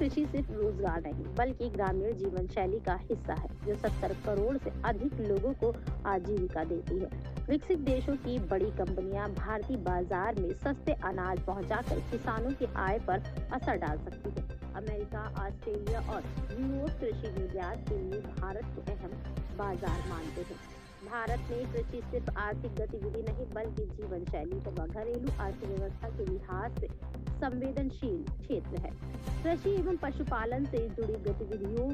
कृषि सिर्फ रोजगार नहीं बल्कि ग्रामीण जीवन शैली का हिस्सा है जो 70 करोड़ से अधिक लोगों को आजीविका देती है। विकसित देशों की बड़ी कंपनियां भारतीय बाजार में सस्ते अनाज पहुंचाकर किसानों की आय पर असर डाल सकती है। अमेरिका, ऑस्ट्रेलिया और यूरोप कृषि निर्यात के लिए भारत को अहम बाजार मानते हैं। भारत में कृषि सिर्फ आर्थिक गतिविधि नहीं बल्कि जीवन शैली व घरेलू अर्थव्यवस्था के लिहाज से संवेदनशील क्षेत्र है। कृषि एवं पशुपालन से जुड़ी गतिविधियों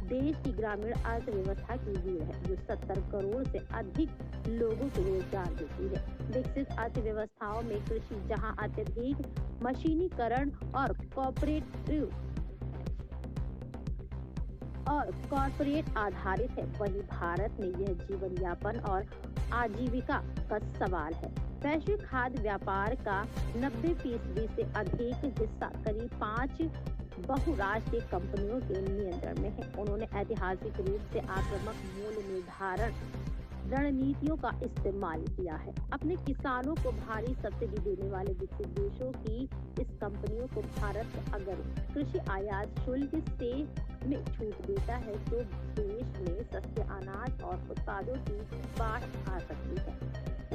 देश की ग्रामीण अर्थव्यवस्था की रीढ़ है जो 70 करोड़ से अधिक लोगों को रोजगार देती है। विकसित अर्थव्यवस्थाओं में कृषि जहां अत्यधिक मशीनीकरण और कॉर्पोरेट आधारित है, वहीं भारत में यह जीवन यापन और आजीविका का सवाल है। वैश्विक खाद्य व्यापार का 90% से अधिक हिस्सा करीब 5 बहुराष्ट्रीय कंपनियों के नियंत्रण में है। उन्होंने ऐतिहासिक रूप से आक्रामक मूल्य निर्धारण रणनीतियों का इस्तेमाल किया है। अपने किसानों को भारी सब्सिडी देने वाले विकसित देशों की इस कंपनियों को भारत अगर कृषि आयात शुल्क से में छूट देता है तो देश में सस्ते अनाज और उत्पादों की बाढ़ आ सकती है।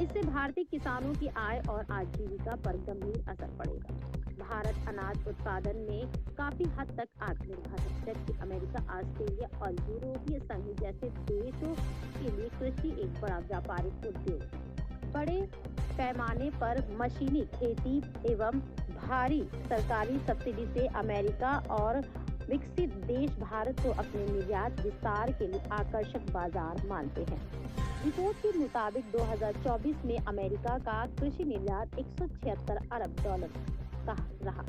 इससे भारतीय किसानों की आय और आजीविका पर गंभीर असर पड़ेगा। भारत अनाज उत्पादन में काफी हद तक आत्मनिर्भर है, जबकि अमेरिका, ऑस्ट्रेलिया और यूरोपीय संघ जैसे देशों के लिए कृषि एक बड़ा व्यापारिक उद्योग है। बड़े पैमाने पर मशीनी खेती एवं भारी सरकारी सब्सिडी से अमेरिका और विकसित देश भारत को अपने निर्यात विस्तार के लिए आकर्षक बाजार मानते हैं। रिपोर्ट के मुताबिक 2024 में अमेरिका का कृषि निर्यात $176 अरब का रहा,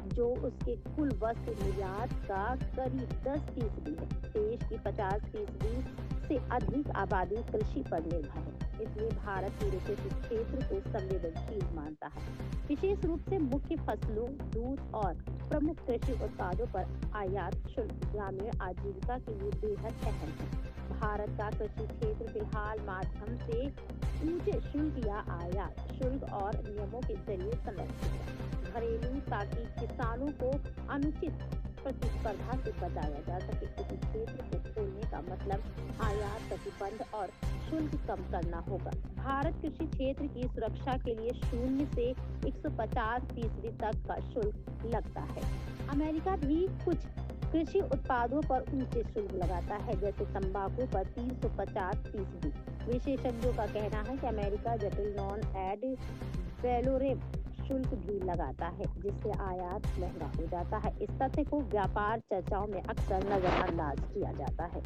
जो उसके कुल वस्तु निर्यात का करीब 10% है। देश की 50% से अधिक आबादी कृषि पर निर्भर है, इसलिए भारत पूरे कृषि क्षेत्र को संवेदनशील मानता है। विशेष रूप से मुख्य फसलों, दूध और प्रमुख कृषि उत्पादों पर आयात शुल्क ग्रामीण आजीविका के लिए बेहद अहम है। भारत का कृषि क्षेत्र फिलहाल माध्यम से ऊंचे शुल्क या आयात शुल्क और नियमों के जरिए संरक्षित है। घरेलू ताकि किसानों को अनुचित प्रतिस्पर्धा से बचाया जा सके। इस क्षेत्र को खोलने का मतलब आयात प्रतिबंध और शुल्क कम करना होगा। भारत कृषि क्षेत्र की सुरक्षा के लिए 0 से 150% तक का शुल्क लगता है। अमेरिका भी कुछ कृषि उत्पादों पर ऊंचे शुल्क लगाता है, जैसे तंबाकू पर 350%। विशेषज्ञों का कहना है कि अमेरिका जटिल नॉन एड वैलोरेम शुल्क भी लगाता है, जिससे आयात महंगा हो जाता है। इस तथ्य को व्यापार चर्चाओं में अक्सर नजरअंदाज किया जाता है।